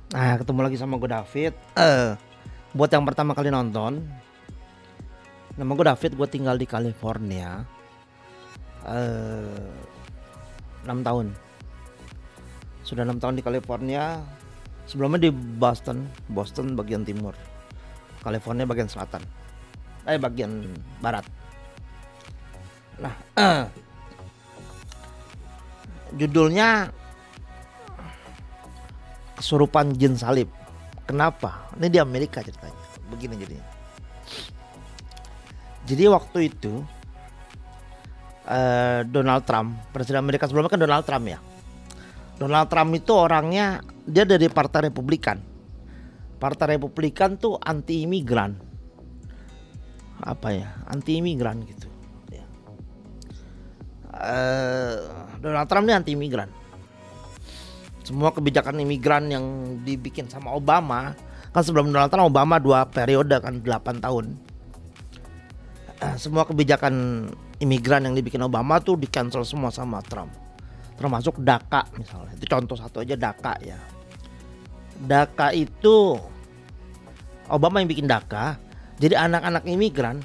Nah, ketemu lagi sama gue David. Buat yang pertama kali nonton, nama gue David. Gue tinggal di California. 6 tahun. Sudah 6 tahun di California. Sebelumnya di Boston, Boston bagian timur, California bagian selatan. Bagian barat. Nah, judulnya Kesurupan Jin Salib. Kenapa? Ini di Amerika ceritanya. Begini jadinya. Jadi waktu itu Donald Trump, presiden Amerika sebelumnya kan Donald Trump ya. Donald Trump itu orangnya dia dari Partai Republikan. Partai Republikan tuh anti imigran. Apa ya? Anti imigran gitu. Ya. Donald Trump ini anti imigran. Semua kebijakan imigran yang dibikin sama Obama, kan sebelum Donald Trump Obama 2 periode kan 8 tahun. Semua kebijakan imigran yang dibikin Obama tuh di cancel semua sama Trump. Termasuk DACA misalnya. Itu contoh satu aja, DACA ya. DACA itu Obama yang bikin DACA. Jadi anak-anak imigran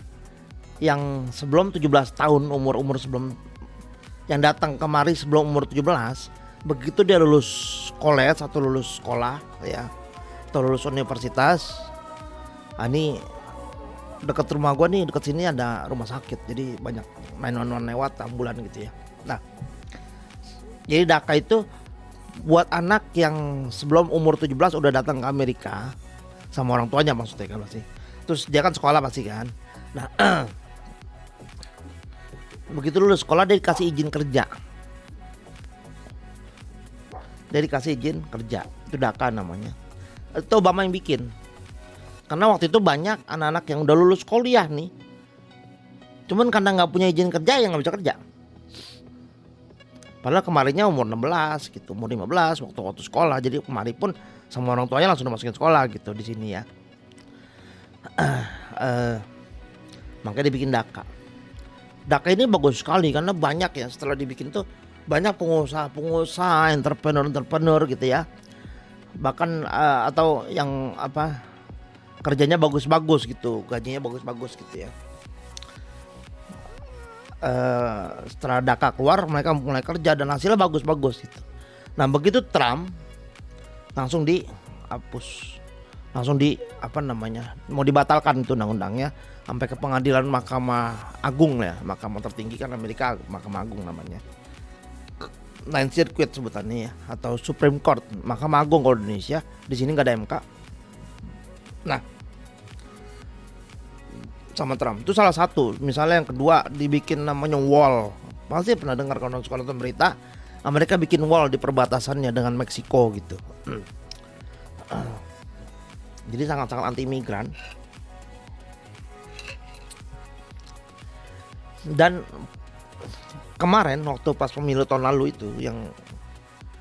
yang sebelum 17 tahun, umur sebelum yang datang kemari sebelum umur 17, begitu dia lulus college atau lulus sekolah ya, atau lulus universitas, ini dekat rumah gua nih, dekat sini ada rumah sakit, jadi banyak 911 lewat, ambulan gitu ya. Nah, jadi DACA itu buat anak yang sebelum umur 17 udah datang ke Amerika sama orang tuanya maksudnya kan pasti. Terus dia kan sekolah pasti kan. Nah, begitu lulus sekolah dia dikasih izin kerja. Dia dikasih izin kerja. Itu DACA namanya. Itu Obama yang bikin. Karena waktu itu banyak anak-anak yang udah lulus kuliah nih, cuman karena nggak punya izin kerja ya nggak bisa kerja. Padahal kemarinnya umur 16 gitu, umur 15 waktu sekolah. Jadi kemarin pun sama orang tuanya langsung dimasukin sekolah gitu di sini ya. Makanya dibikin DACA. DACA ini bagus sekali karena banyak ya, setelah dibikin tuh banyak pengusaha, entrepreneur gitu ya. Bahkan atau yang apa, kerjanya bagus-bagus gitu, gajinya bagus-bagus gitu ya. Setelah DACA keluar mereka mulai kerja dan hasilnya bagus-bagus gitu. Nah begitu Trump langsung dihapus, langsung mau dibatalkan itu undang-undangnya sampai ke pengadilan Mahkamah Agung ya, Mahkamah tertinggi kan Amerika, Mahkamah Agung namanya, Ninth Circuit sebutannya ya, atau Supreme Court, Mahkamah Agung kalau di Indonesia. Di sini nggak ada MK. Nah, sama Trump itu salah satu. Misalnya yang kedua dibikin namanya wall. Pasti pernah dengar kalau nonton berita, Amerika bikin wall di perbatasannya dengan Meksiko gitu. Jadi sangat-sangat anti imigran. Dan kemarin waktu pas pemilu tahun lalu itu, yang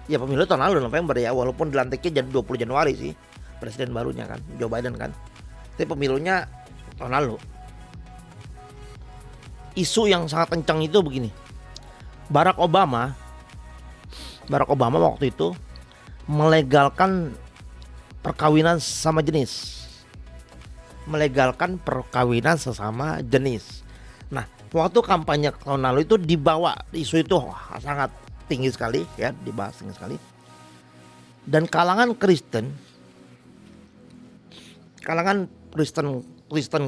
ya pemilu tahun lalu November ya, walaupun dilantiknya jadi 20 Januari sih presiden barunya kan, Joe Biden kan. Tapi pemilunya tahun lalu. Isu yang sangat kencang itu begini. Barack Obama waktu itu melegalkan perkawinan sesama jenis. Melegalkan perkawinan sesama jenis. Nah, waktu kampanye tahun lalu itu dibawa isu itu sangat tinggi sekali ya, dibahas tinggi sekali. Dan kalangan Kristen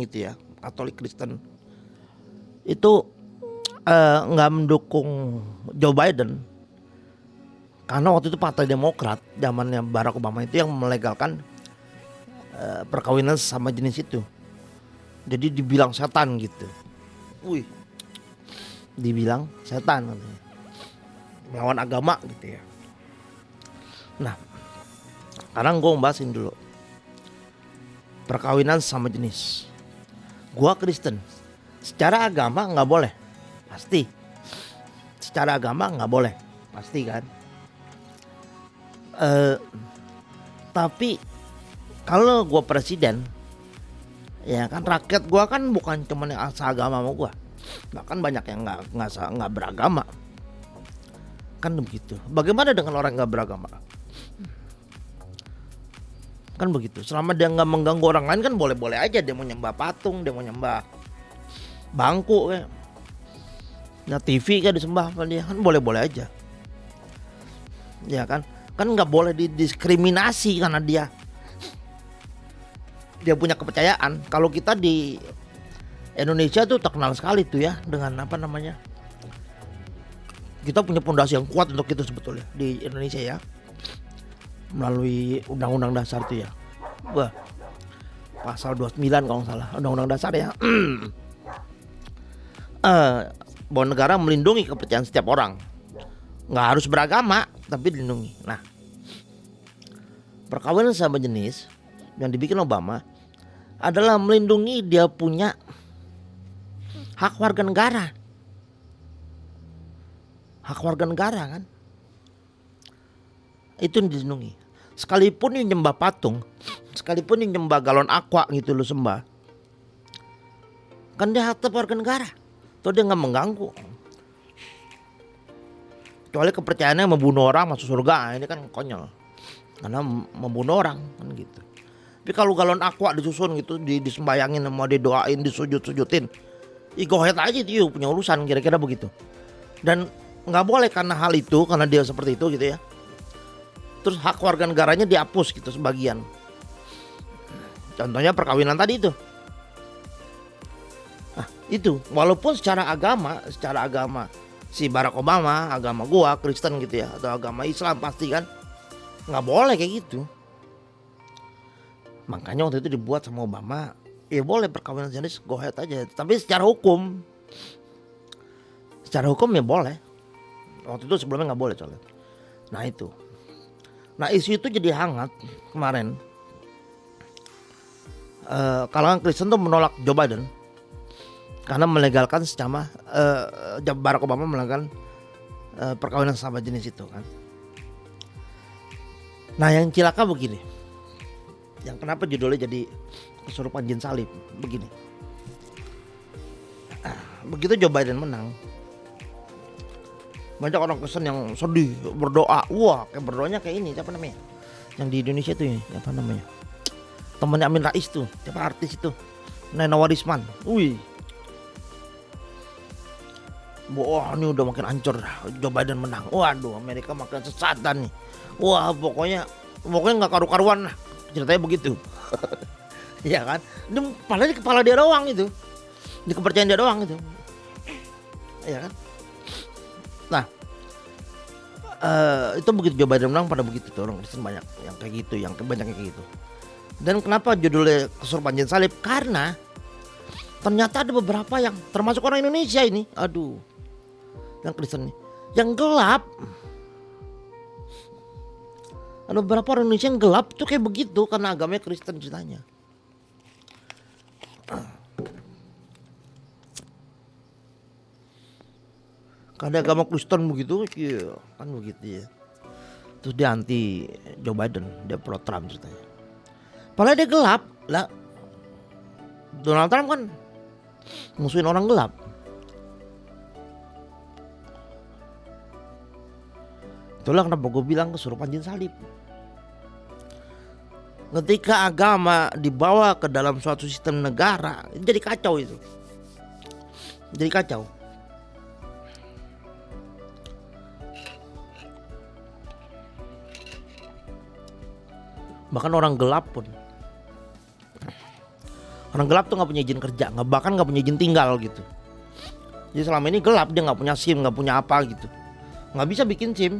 gitu ya, Katolik Kristen itu nggak mendukung Joe Biden karena waktu itu Partai Demokrat zamannya Barack Obama itu yang melegalkan perkawinan sama jenis itu. Jadi dibilang setan gitu. Dibilang setan katanya, melawan agama gitu ya. Nah, sekarang gue bahasin dulu perkawinan sama jenis. Gua Kristen, secara agama nggak boleh, pasti. Secara agama nggak boleh, pasti kan. Tapi kalau gue presiden, ya kan rakyat gue kan bukan cuma yang seagama sama gue, bahkan banyak yang nggak beragama. Kan begitu. Bagaimana dengan orang nggak beragama? Kan begitu. Selama dia nggak mengganggu orang lain kan boleh-boleh aja dia mau nyembah patung, dia mau nyembah bangku kayak. Nah TV kan disembah apa dia kan boleh-boleh aja. Ya kan? Kan nggak boleh didiskriminasi karena dia punya kepercayaan. Kalau kita di Indonesia tuh terkenal sekali tuh ya dengan apa namanya? Kita punya pondasi yang kuat untuk itu sebetulnya di Indonesia ya. Melalui undang-undang dasar itu ya. Wah. Pasal 29 kalau nggak salah, undang-undang dasar ya. Bahwa negara melindungi kepercayaan setiap orang. Nggak harus beragama, tapi dilindungi. Nah, perkawinan sama jenis yang dibikin Obama adalah melindungi dia punya hak warga negara. Hak warga negara kan. Itu yang dilindungi. Sekalipun yang nyembah patung, sekalipun yang nyembah galon aqua gitu lo sembah, kan dia hak warga negara. Tuh dia nggak mengganggu. Kecuali kepercayaannya membunuh orang masuk surga, ini kan konyol. Karena membunuh orang kan gitu. Tapi kalau galon aqua disusun gitu, disembayangin, mau didoain, disujud-sujudin, go ahead aja itu punya urusan kira-kira begitu. Dan nggak boleh karena hal itu, karena dia seperti itu gitu ya. Terus hak warga negaranya dihapus gitu sebagian. Contohnya perkawinan tadi itu. Nah, itu walaupun secara agama si Barack Obama, agama gua Kristen gitu ya, atau agama Islam pasti kan nggak boleh kayak gitu. Makanya waktu itu dibuat sama Obama, ya boleh perkawinan jenis go ahead aja. Tapi secara hukum ya boleh. Waktu itu sebelumnya nggak boleh soalnya. Nah itu. Nah isu itu jadi hangat kemarin. Kalangan Kristen tuh menolak Joe Biden karena melegalkan secara Barack Obama melegalkan perkawinan sama jenis itu kan. Nah yang cilaka begini, yang kenapa judulnya jadi kesurupan jin salib begini. Begitu Joe Biden menang, banyak orang Kristen yang sedih berdoa. Wah, kayak berdoanya kayak ini, siapa namanya? Yang di Indonesia tuh ya, apa namanya? Temannya Amin Rais tuh, siapa artis itu? Nena Warisman. Wih. Wah, ini udah makin hancur. Joe Biden menang. Waduh, Amerika makin sesatan nih. Wah, pokoknya nggak karu-karuan lah. Ceritanya begitu. Iya kan? Padahal di kepala dia doang itu. Di kepercayaan dia doang itu. Iya kan? Nah, itu begitu Joe Biden menang pada begitu tuh orang Kristen banyak yang kayak gitu, yang banyak kayak gitu. Dan kenapa judulnya kesurupan jin salib? Karena ternyata ada beberapa yang termasuk orang Indonesia ini, aduh, yang Kristen nih, yang gelap. Ada beberapa orang Indonesia yang gelap tuh kayak begitu karena agamanya Kristen ceritanya. Karena agama Kristen begitu, iya, kan begitu ya. Terus dia anti Joe Biden, dia pro Trump ceritanya. Padahal dia gelap lah. Donald Trump kan musuhin orang gelap. Itulah kenapa gue bilang kesurupan jin salib. Ketika agama dibawa ke dalam suatu sistem negara, jadi kacau itu. Jadi kacau. Bahkan orang gelap pun, orang gelap tuh nggak punya izin kerja, bahkan nggak punya izin tinggal gitu. Jadi selama ini gelap, dia nggak punya SIM, nggak punya apa gitu, nggak bisa bikin SIM.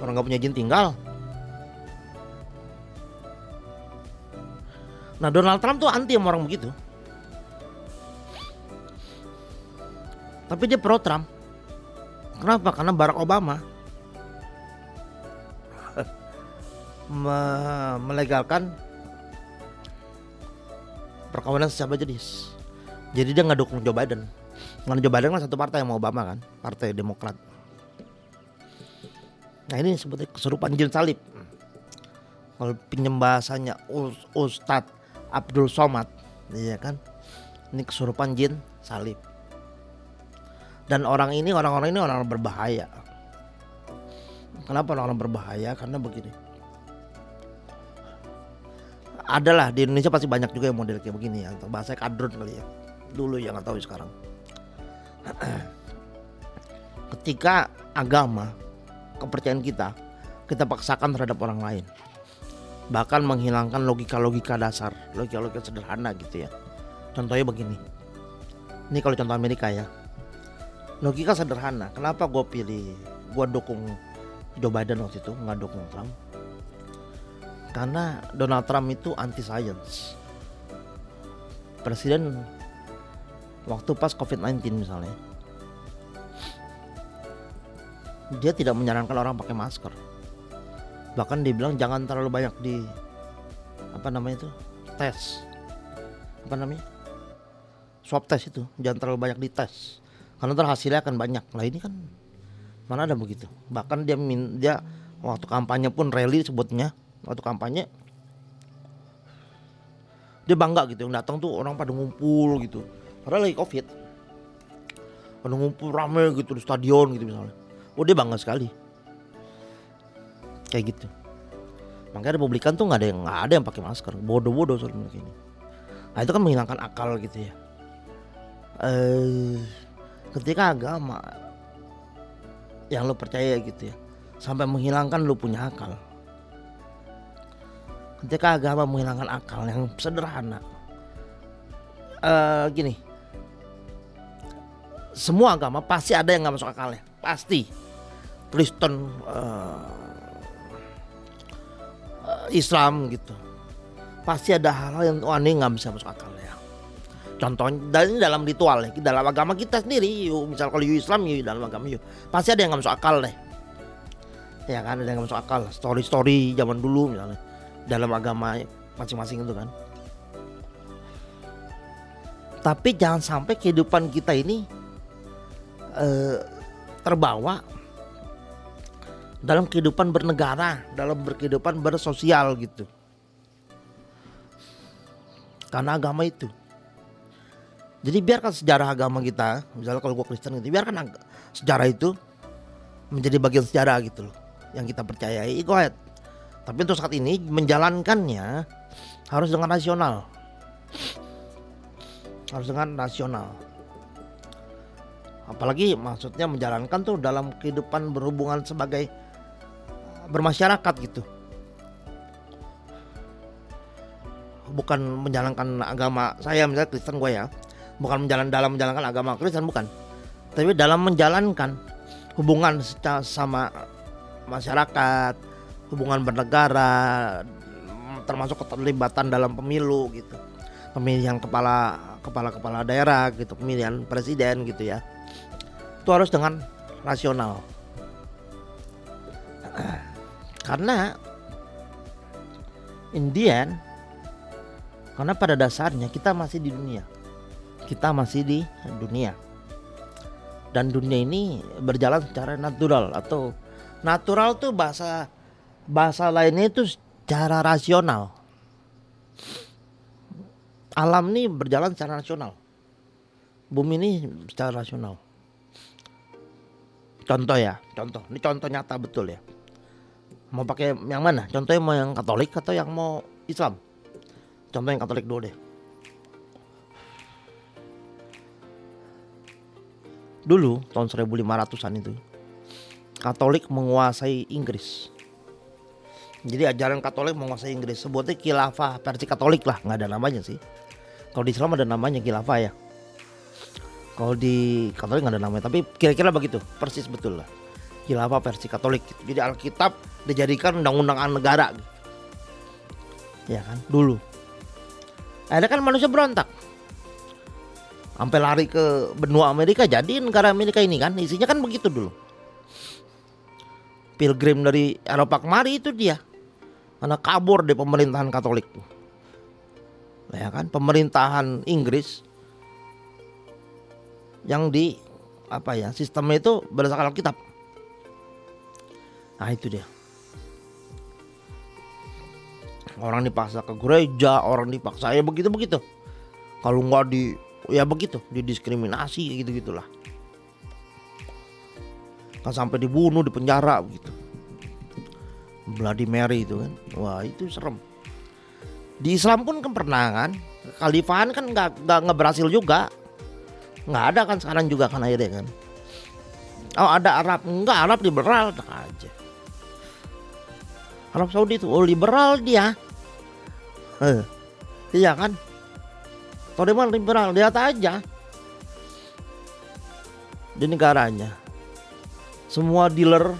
Orang nggak punya izin tinggal. Nah Donald Trump tuh anti sama orang begitu. Tapi dia pro Trump. Kenapa? Karena Barack Obama melegalkan perkawinan sesama jenis. Jadi dia nggak dukung Joe Biden. Karena Joe Biden kan satu partai sama Obama kan, Partai Demokrat. Nah ini sebetulnya kesurupan jin salib. Kalau pinjam bahasanya Ustadz Abdul Somad, iya kan? Ini kesurupan jin salib. Dan orang-orang ini orang berbahaya. Kenapa orang berbahaya? Karena begini. adalah di Indonesia pasti banyak juga yang model kayak begini ya, atau bahasa kadrun kali ya. Dulu ya nggak tahu sekarang. Ketika agama, kepercayaan kita paksakan terhadap orang lain, bahkan menghilangkan logika-logika dasar, logika-logika sederhana gitu ya. Contohnya begini, ini kalau contoh Amerika ya, logika sederhana. Kenapa gue dukung Joe Biden waktu itu, nggak dukung Trump? Karena Donald Trump itu anti science. Presiden waktu pas COVID-19 misalnya, dia tidak menyarankan orang pakai masker. Bahkan dia bilang jangan terlalu banyak tes. Swab test itu, jangan terlalu banyak dites. Karena ntar hasilnya akan banyak. Lah ini kan mana ada begitu. Bahkan dia waktu kampanye pun rally sebutnya, waktu kampanye dia bangga gitu, yang datang tuh orang pada ngumpul gitu. Padahal lagi COVID, pada ngumpul rame gitu di stadion gitu misalnya. Oh dia bangga sekali, kayak gitu. Makanya Republikan tuh nggak ada yang pakai masker, bodoh-bodoh soal ini. Nah itu kan menghilangkan akal gitu ya. Ketika agama yang lo percaya gitu ya, sampai menghilangkan lo punya akal. Ketika agama menghilangkan akal yang sederhana, gini, semua agama pasti ada yang nggak masuk akalnya, pasti. Kristen, Islam gitu, pasti ada hal-hal yang aneh nggak bisa masuk akal ya. Contohnya dalam ritual ya, dalam agama kita sendiri, misal kalau Islam dalam agama pasti ada yang nggak masuk akal deh. Ya kan, ada yang nggak masuk akal. Story zaman dulu misalnya dalam agama masing-masing itu kan. Tapi jangan sampai kehidupan kita ini terbawa dalam kehidupan bernegara, dalam kehidupan bersosial gitu. Karena agama itu. Jadi biarkan sejarah agama kita, misalnya kalau gue Kristen gitu, biarkan sejarah itu menjadi bagian sejarah gitu loh, yang kita percayai, go ahead. Tapi untuk saat ini menjalankannya harus dengan rasional. Harus dengan rasional. Apalagi maksudnya menjalankan tuh dalam kehidupan berhubungan sebagai bermasyarakat gitu. Bukan menjalankan agama saya misalnya Kristen gue ya. Bukan menjalankan agama Kristen, bukan. Tapi dalam menjalankan hubungan sama masyarakat, hubungan bernegara, termasuk keterlibatan dalam pemilu gitu, pemilihan kepala daerah gitu, pemilihan presiden gitu ya. Itu harus dengan rasional. Karena in the end, karena pada dasarnya kita masih di dunia. Dan dunia ini berjalan secara natural, atau natural tuh bahasa lainnya itu secara rasional. Alam ini berjalan secara rasional. Bumi ini secara rasional. Ini contoh nyata betul ya. Mau pakai yang mana? Contohnya mau yang Katolik atau yang mau Islam? Contoh yang Katolik dulu deh. Dulu tahun 1500-an itu Katolik menguasai Inggris. Jadi ajaran Katolik menguasai Inggris. Sebutnya khilafah versi Katolik lah, nggak ada namanya sih. Kalau di Islam ada namanya khilafah ya. Kalau di Katolik nggak ada namanya, tapi kira-kira begitu, persis betul lah. Khilafah versi Katolik. Jadi Alkitab dijadikan undang-undang negara. Ya kan, dulu. Ada kan manusia berontak. Sampai lari ke benua Amerika, jadi negara Amerika ini kan isinya kan begitu dulu. Pilgrim dari Eropa kemari itu dia, karena kabur dari pemerintahan Katolik. Ya kan, pemerintahan Inggris yang sistemnya itu berdasarkan Alkitab. Nah itu dia. Orang dipaksa ke gereja, orang dipaksa ya begitu. Kalau nggak begitu, didiskriminasi gitu-gitulah. Kan sampai dibunuh, dipenjara begitu. Bloody Mary itu kan. Wah, itu serem. Di Islam pun kan pernah kan, khalifahan kan nggak berhasil juga, nggak ada kan sekarang juga kan akhirnya kan. Oh ada Arab, enggak, Arab liberal tak aja. Arab Saudi itu liberal dia, iya kan? Tahu dia mana liberal, lihat aja di negaranya. Semua dealer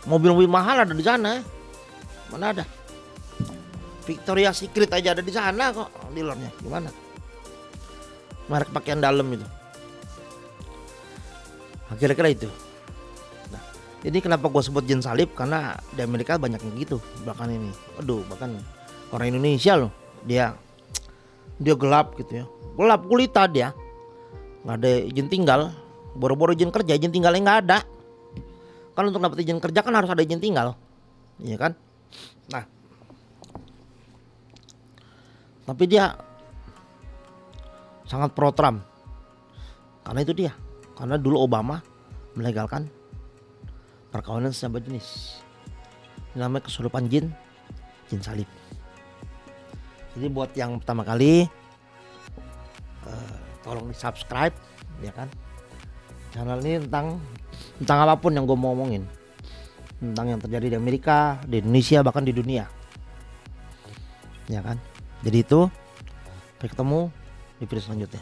mobil-mobil mahal ada di sana, mana ada? Victoria's Secret aja ada di sana kok dealernya, gimana? Merek pakaian dalam itu. Kira-kira itu. Nah, ini kenapa gue sebut jin salib, karena di Amerika banyak yang gitu bahkan ini. Aduh, bahkan orang Indonesia loh, dia gelap gitu ya, gelap kulita dia, nggak ada izin tinggal, boro-boro izin kerja, izin tinggalnya nggak ada. Kan untuk dapat izin kerja kan harus ada izin tinggal, iya kan? Nah, tapi dia sangat pro Trump karena itu dia. Karena dulu Obama melegalkan perkawinan sesama jenis. Ini namanya kesurupan jin salib. Jadi buat yang pertama kali, tolong di subscribe ya kan. Channel ini tentang apapun yang gue mau ngomongin, tentang yang terjadi di Amerika, di Indonesia, bahkan di dunia, ya kan. Jadi itu, sampai ketemu di video selanjutnya.